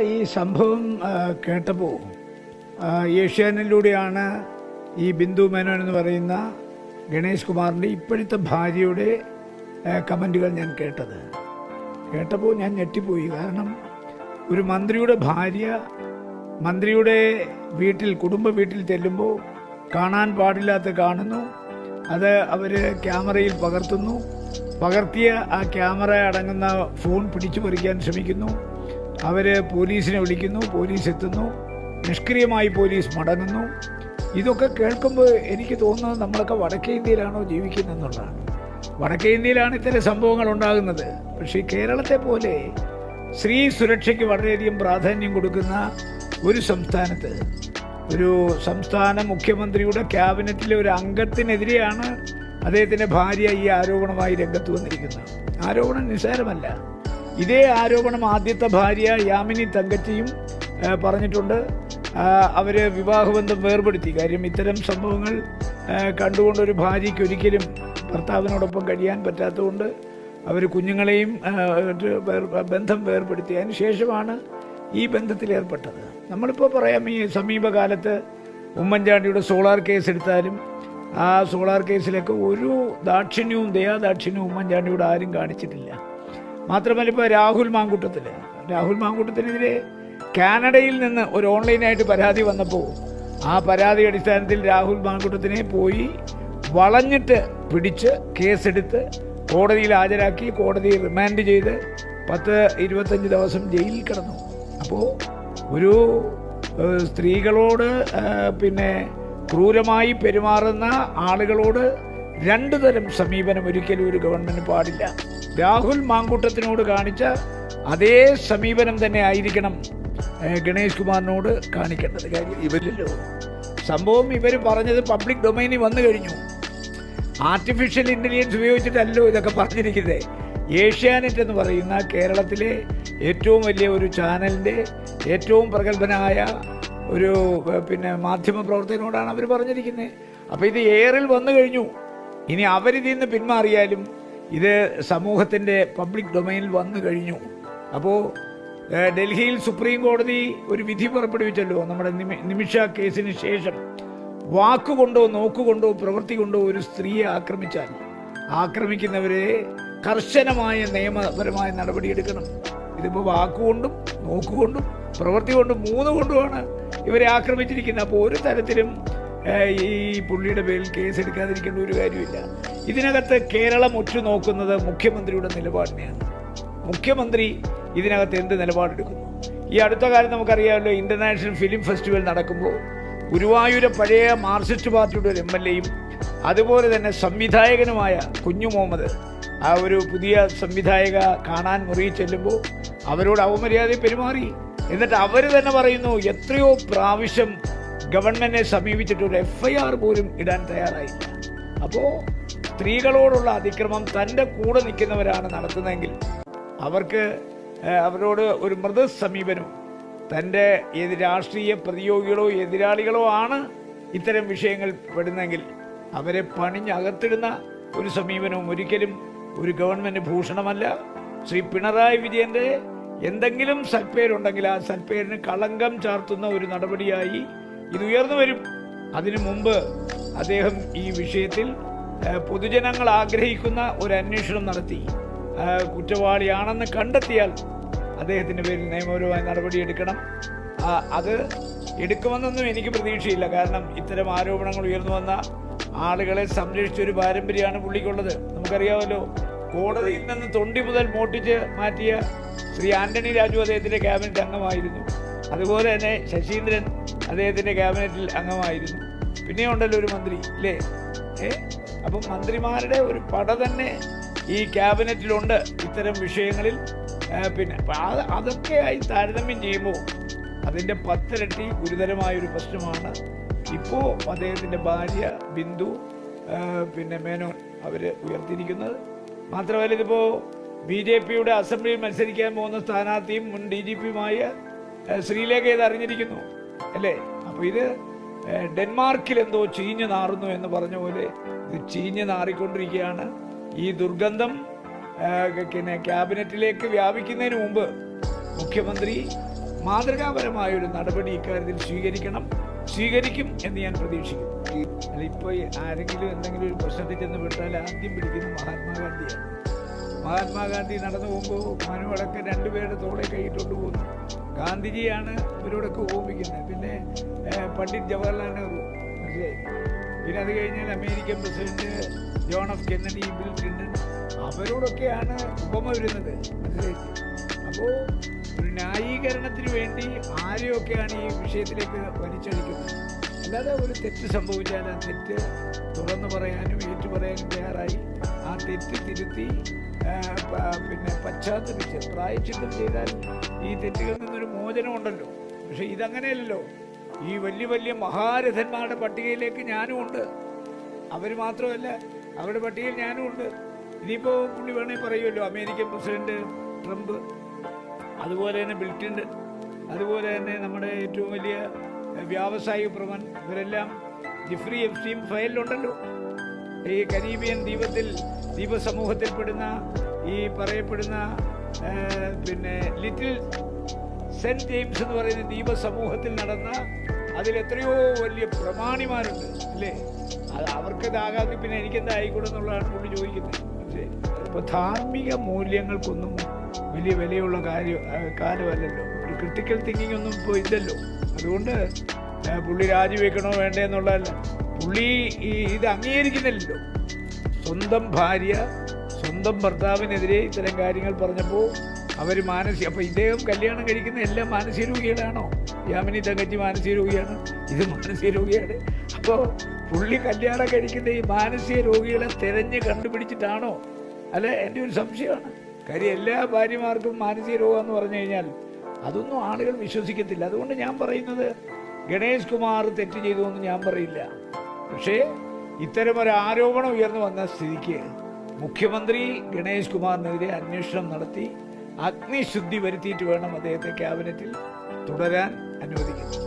ഈ സംഭവം കേട്ടപ്പോൾ ഏഷ്യാനെറ്റിലൂടെയാണ് ഈ ബിന്ദു മേനോൻ എന്ന് പറയുന്ന ഗണേഷ് കുമാറിൻ്റെ ഇപ്പോഴത്തെ ഭാര്യയുടെ കമൻറ്റുകൾ ഞാൻ കേട്ടപ്പോൾ ഞാൻ ഞെട്ടിപ്പോയി. കാരണം ഒരു മന്ത്രിയുടെ ഭാര്യ മന്ത്രിയുടെ വീട്ടിൽ കുടുംബ വീട്ടിൽ ചെല്ലുമ്പോൾ കാണാൻ പാടില്ലാത്ത കാണുന്നു, അത് അവർ ക്യാമറയിൽ പകർത്തുന്നു, പകർത്തിയ ആ ക്യാമറ അടങ്ങുന്ന ഫോൺ പിടിച്ചു പറിക്കാൻ ശ്രമിക്കുന്നു. അവർ പോലീസിനെ വിളിക്കുന്നു, പോലീസ് എത്തുന്നു, നിഷ്ക്രിയമായി പോലീസ് മടങ്ങുന്നു. ഇതൊക്കെ കേൾക്കുമ്പോൾ എനിക്ക് തോന്നുന്നത് നമ്മളൊക്കെ വടക്കേ ഇന്ത്യയിലാണോ ജീവിക്കുന്നതെന്നുള്ളതാണ്. വടക്കേ ഇന്ത്യയിലാണ് ഇത്തരം സംഭവങ്ങൾ ഉണ്ടാകുന്നത്. പക്ഷേ കേരളത്തെ പോലെ സ്ത്രീ സുരക്ഷയ്ക്ക് വളരെയധികം പ്രാധാന്യം കൊടുക്കുന്ന ഒരു സംസ്ഥാനത്ത് ഒരു സംസ്ഥാന മുഖ്യമന്ത്രിയുടെ ക്യാബിനറ്റിലെ ഒരു അംഗത്തിനെതിരെയാണ് അദ്ദേഹത്തിൻ്റെ ഭാര്യ ഈ ആരോപണമായി രംഗത്ത് വന്നിരിക്കുന്നത്. ആരോപണം നിസ്സാരമല്ല. ഇതേ ആരോപണം ആദ്യത്തെ ഭാര്യ യാമിനി തങ്കച്ചിയും പറഞ്ഞിട്ടുണ്ട്. അവർ വിവാഹബന്ധം വേർപെടുത്തി. കാര്യം ഇത്തരം സംഭവങ്ങൾ കണ്ടുകൊണ്ടൊരു ഭാര്യയ്ക്ക് ഒരിക്കലും ഭർത്താവിനോടൊപ്പം കഴിയാൻ പറ്റാത്തതുകൊണ്ട് അവർ കുഞ്ഞുങ്ങളെയും ബന്ധം വേർപെടുത്തി. അതിന് ശേഷമാണ് ഈ ബന്ധത്തിലേർപ്പെട്ടത്. നമ്മളിപ്പോൾ പറയാം, ഈ സമീപകാലത്ത് ഉമ്മൻചാണ്ടിയുടെ സോളാർ കേസ് എടുത്താലും ആ സോളാർ കേസിലൊക്കെ ഒരു ദാക്ഷിണ്യവും ദയാദാക്ഷിണ്യവും ഉമ്മൻചാണ്ടിയുടെ ആരും കാണിച്ചിട്ടില്ല. മാത്രമല്ല, ഇപ്പോൾ രാഹുൽ മാങ്കൂട്ടത്തിനെതിരെ കാനഡയിൽ നിന്ന് ഒരു ഓൺലൈനായിട്ട് പരാതി വന്നപ്പോൾ ആ പരാതി അടിസ്ഥാനത്തിൽ രാഹുൽ മാങ്കൂട്ടത്തിനെ പോയി വളഞ്ഞിട്ട് പിടിച്ച് കേസെടുത്ത് കോടതിയിൽ ഹാജരാക്കി, കോടതി റിമാൻഡ് ചെയ്ത് 10-25 ദിവസം ജയിലിൽ കിടന്നു. അപ്പോൾ ഒരു സ്ത്രീകളോട് ക്രൂരമായി പെരുമാറുന്ന ആളുകളോട് രണ്ടു തരം സമീപനം ഒരിക്കലും ഒരു ഗവൺമെൻറ് പാടില്ല. രാഹുൽ മാങ്കൂട്ടത്തിനോട് കാണിച്ച അതേ സമീപനം തന്നെ ആയിരിക്കണം ഗണേഷ് കുമാറിനോട് കാണിക്കേണ്ടത്. കാര്യം ഇവരിലല്ലോ സംഭവം ഇവർ പറഞ്ഞത് പബ്ലിക് ഡൊമൈനിൽ വന്നു കഴിഞ്ഞു. ആർട്ടിഫിഷ്യൽ ഇൻ്റലിജൻസ് ഉപയോഗിച്ചിട്ടല്ലോ ഇതൊക്കെ പറഞ്ഞിരിക്കുന്നത്. ഏഷ്യാനെറ്റ് എന്ന് പറയുന്ന കേരളത്തിലെ ഏറ്റവും വലിയ ഒരു ചാനലിൻ്റെ ഏറ്റവും പ്രഗത്ഭനായ ഒരു മാധ്യമ പ്രവർത്തകനോടാണ് അവർ പറഞ്ഞിരിക്കുന്നത്. അപ്പോൾ ഇത് എയറിൽ വന്നു കഴിഞ്ഞു. ഇനി അവരിതിൽ നിന്ന് പിന്മാറിയാലും ഇത് സമൂഹത്തിൻ്റെ പബ്ലിക് ഡൊമൈനിൽ വന്നു കഴിഞ്ഞു. അപ്പോൾ ഡൽഹിയിൽ സുപ്രീം കോടതി ഒരു വിധി പുറപ്പെടുവിച്ചല്ലോ. നമ്മുടെ നിമിഷ കേസിന് ശേഷം വാക്കുകൊണ്ടോ നോക്കുകൊണ്ടോ പ്രവൃത്തി കൊണ്ടോ ഒരു സ്ത്രീയെ ആക്രമിച്ചാൽ ആക്രമിക്കുന്നവരെ കർശനമായ നിയമപരമായ നടപടിയെടുക്കണം. ഇതിപ്പോൾ വാക്കുകൊണ്ടും നോക്കുകൊണ്ടും പ്രവൃത്തി കൊണ്ടും 3 കൊണ്ടുമാണ് ഇവരെ ആക്രമിച്ചിരിക്കുന്നത്. അപ്പോൾ ഒരു തരത്തിലും ഈ പുള്ളിയുടെ പേരിൽ കേസെടുക്കാതിരിക്കേണ്ട ഒരു കാര്യമില്ല. ഇതിനകത്ത് കേരളം ഉറ്റുനോക്കുന്നത് മുഖ്യമന്ത്രിയുടെ നിലപാടിനെയാണ്. മുഖ്യമന്ത്രി ഇതിനകത്ത് എന്ത് നിലപാടെടുക്കുന്നു? ഈ അടുത്ത കാലം നമുക്കറിയാമല്ലോ, ഇൻ്റർനാഷണൽ ഫിലിം ഫെസ്റ്റിവൽ നടക്കുമ്പോൾ ഗുരുവായൂരെ പഴയ മാർക്സിസ്റ്റ് പാർട്ടിയുടെ ഒരു MLA-യും അതുപോലെ തന്നെ സംവിധായകനുമായ കുഞ്ഞു മുഹമ്മദ്, ആ ഒരു പുതിയ സംവിധായക കാണാൻ മുറിയിൽ ചെല്ലുമ്പോൾ അവരോട് അവമര്യാദ പെരുമാറി. എന്നിട്ട് അവർ തന്നെ പറയുന്നു, എത്രയോ പ്രാവശ്യം ഗവൺമെൻറ്റിനെ സമീപിച്ചിട്ടൊരു FIR പോലും ഇടാൻ തയ്യാറായില്ല. അപ്പോൾ സ്ത്രീകളോടുള്ള അതിക്രമം തൻ്റെ കൂടെ നിൽക്കുന്നവരാണ് നടത്തുന്നതെങ്കിൽ അവരോട് ഒരു മൃദു സമീപനവും, തൻ്റെ രാഷ്ട്രീയ പ്രതിയോഗികളോ എതിരാളികളോ ആണ് ഇത്തരം വിഷയങ്ങൾ പെടുന്നെങ്കിൽ അവരെ പണിഞ്ഞകത്തിടുന്ന ഒരു സമീപനവും ഒരിക്കലും ഒരു ഗവൺമെൻറ് ഭൂഷണമല്ല. ശ്രീ പിണറായി വിജയൻ്റെ എന്തെങ്കിലും സൽപ്പേരുണ്ടെങ്കിൽ ആ സൽപ്പേരിന് കളങ്കം ചാർത്തുന്ന ഒരു നടപടിയായി ഇത് ഉയർന്നു വരും. അതിനു മുമ്പ് അദ്ദേഹം ഈ വിഷയത്തിൽ പൊതുജനങ്ങൾ ആഗ്രഹിക്കുന്ന ഒരു അന്വേഷണം നടത്തി കുറ്റവാളിയാണെന്ന് കണ്ടെത്തിയാൽ അദ്ദേഹത്തിൻ്റെ പേരിൽ നിയമപരമായ നടപടിയെടുക്കണം. അത് എടുക്കുമെന്നൊന്നും എനിക്ക് പ്രതീക്ഷയില്ല. കാരണം ഇത്തരം ആരോപണങ്ങൾ ഉയർന്നു വന്ന ആളുകളെ സംരക്ഷിച്ചൊരു പാരമ്പര്യമാണ് പുള്ളിക്കുള്ളത്. നമുക്കറിയാമല്ലോ, കോടതിയിൽ നിന്ന് തൊണ്ടി മുതൽ മോട്ടിച്ച് മാറ്റിയ ശ്രീ ആന്റണി രാജു അദ്ദേഹത്തിൻ്റെ ക്യാബിനറ്റ് അംഗമായിരുന്നു. അതുപോലെ തന്നെ ശശീന്ദ്രൻ അദ്ദേഹത്തിൻ്റെ ക്യാബിനറ്റിൽ അംഗമായിരുന്നു. പിന്നെ ഉണ്ടല്ലോ ഒരു മന്ത്രി, ഇല്ലേ? അപ്പം മന്ത്രിമാരുടെ ഒരു പട തന്നെ ഈ ക്യാബിനറ്റിലുണ്ട് ഇത്തരം വിഷയങ്ങളിൽ. അതൊക്കെയായി താരതമ്യം ചെയ്യുമ്പോൾ അതിൻ്റെ 10 ഇരട്ടി ഗുരുതരമായൊരു പ്രശ്നമാണ് ഇപ്പോൾ അദ്ദേഹത്തിൻ്റെ ഭാര്യ ബിന്ദു മേനോൻ അവർ ഉയർത്തിയിരിക്കുന്നത്. മാത്രമല്ല, ഇതിപ്പോൾ BJP-യുടെ അസംബ്ലിയിൽ മത്സരിക്കാൻ പോകുന്ന സ്ഥാനാർത്ഥിയും മുൻ DGP-യുമായ ശ്രീലേഖ ഇത് അറിഞ്ഞിരിക്കുന്നു, അല്ലേ? അപ്പോൾ ഇത് ഡെൻമാർക്കിൽ എന്തോ ചീഞ്ഞു നാറുന്നു എന്ന് പറഞ്ഞ പോലെ ഇത് ചീഞ്ഞു നാറിക്കൊണ്ടിരിക്കുകയാണ്. ഈ ദുർഗന്ധം ക്യാബിനറ്റിലേക്ക് വ്യാപിക്കുന്നതിന് മുമ്പ് മുഖ്യമന്ത്രി മാതൃകാപരമായൊരു നടപടി ഇക്കാര്യത്തിൽ സ്വീകരിക്കും എന്ന് ഞാൻ പ്രതീക്ഷിക്കുന്നു. അല്ല, ഇപ്പോൾ ആരെങ്കിലും എന്തെങ്കിലും ഒരു പ്രശ്നത്തിൽ ചെന്ന് വിട്ടാൽ ആദ്യം പിടിക്കുന്ന മഹാത്മാഗാന്ധിയാണ്. മഹാത്മാഗാന്ധി നടന്നു പോകുമ്പോൾ മനുവടക്കം രണ്ടുപേരുടെ തോളെ കൈയിട്ടുണ്ട് പോകുന്നു. ഗാന്ധിജിയാണ് ഇവരോടൊക്കെ ഓർമ്മിക്കുന്നത്. പിന്നെ പണ്ഡിറ്റ് ജവഹർലാൽ നെഹ്റു, മനസ്സിലായി. പിന്നെ അത് കഴിഞ്ഞാൽ American president John F Kennedy, Bill Clinton, അവരോടൊക്കെയാണ് ഉപമ വരുന്നത്, മനസ്സിലായി. അപ്പോൾ ഒരു ന്യായീകരണത്തിന് വേണ്ടി ആരെയൊക്കെയാണ് ഈ വിഷയത്തിലേക്ക് വലിച്ചടിക്കുന്നത്. അല്ലാതെ ഒരു തെറ്റ് സംഭവിച്ചാൽ ആ തെറ്റ് തുറന്നു പറയാനും ഏറ്റുപറയാനും തയ്യാറായി ആ തെറ്റ് തിരുത്തി പിന്നെ പശ്ചാത്തപിച്ച് പ്രായശ്ചിത്തം ചെയ്താൽ ഈ തെറ്റുകളിൽ നിന്നൊരു മോചനമുണ്ടല്ലോ. പക്ഷെ ഇതങ്ങനെയല്ലല്ലോ. ഈ വലിയ വലിയ മഹാരഥന്മാരുടെ പട്ടികയിലേക്ക് ഞാനും ഉണ്ട്. അവർ മാത്രമല്ല, അവരുടെ പട്ടികയിൽ ഞാനും ഉണ്ട്. ഇനിയിപ്പോൾ പുള്ളി വേണേൽ പറയുമല്ലോ, അമേരിക്കൻ പ്രസിഡന്റ് ട്രംപ്, അതുപോലെ തന്നെ ബിൽ ക്ലിന്റൺ, അതുപോലെ തന്നെ നമ്മുടെ ഏറ്റവും വലിയ വ്യാവസായിക പ്രമുഖൻ, ഇവരെല്ലാം ജിഫ്രി എപ്സ്റ്റീൻ ഫയലിലുണ്ടല്ലോ. ഈ കരീബിയൻ ദ്വീപസമൂഹത്തിൽപ്പെടുന്ന ഈ പറയപ്പെടുന്ന പിന്നെ ലിറ്റിൽ സെന്റ് ജെയിംസ് എന്ന് പറയുന്ന ദ്വീപസമൂഹത്തിൽ നടന്ന അതിലെത്രയോ വലിയ പ്രമാണിമാരുണ്ട്, അല്ലേ? അവർക്ക് ഇതാകാതെ പിന്നെ എനിക്കെന്താ ആയിക്കൂടെ എന്നുള്ളതാണ് പുള്ളി ചോദിക്കുന്നത്. ഇപ്പോൾ ധാർമ്മിക മൂല്യങ്ങൾക്കൊന്നും വലിയ വിലയുള്ള കാലമല്ലല്ലോ. ഒരു ക്രിട്ടിക്കൽ തിങ്കിങ് ഒന്നും ഇപ്പോൾ ഇല്ലല്ലോ. അതുകൊണ്ട് പുള്ളി രാജിവെക്കണോ വേണ്ടേ എന്നുള്ളതല്ല, പുള്ളി ഇത് അംഗീകരിക്കുന്നില്ലല്ലോ. സ്വന്തം ഭാര്യ സ്വന്തം ഭർത്താവിനെതിരെ ഇത്തരം കാര്യങ്ങൾ പറഞ്ഞപ്പോൾ അവർ അപ്പോൾ ഇദ്ദേഹം കല്യാണം കഴിക്കുന്ന എല്ലാം മാനസിക രോഗികളാണോ? യാമിനി തങ്കച്ചി മാനസിക രോഗിയാണ്, ഇത് മാനസിക രോഗിയാണ്. അപ്പോൾ പുള്ളി കല്യാണം കഴിക്കുന്ന ഈ മാനസിക രോഗികളെ തിരഞ്ഞ് കണ്ടുപിടിച്ചിട്ടാണോ? അല്ല, എൻ്റെ ഒരു സംശയമാണ്. കാര്യം എല്ലാ ഭാര്യമാർക്കും മാനസിക രോഗം എന്ന് പറഞ്ഞു കഴിഞ്ഞാൽ അതൊന്നും ആളുകൾ വിശ്വസിക്കത്തില്ല. അതുകൊണ്ട് ഞാൻ പറയുന്നത് ഗണേഷ് കുമാർ തെറ്റ് ചെയ്തു എന്ന് ഞാൻ പറയില്ല. പക്ഷേ ഇത്തരമൊരു ആരോപണം ഉയർന്നു വന്ന സ്ഥിതിക്ക് മുഖ്യമന്ത്രി ഗണേഷ് കുമാറിനെതിരെ അന്വേഷണം നടത്തി അഗ്നിശുദ്ധി വരുത്തിയിട്ട് വേണം അദ്ദേഹത്തെ ക്യാബിനറ്റിൽ തുടരാൻ അനുവദിക്കുന്നത്.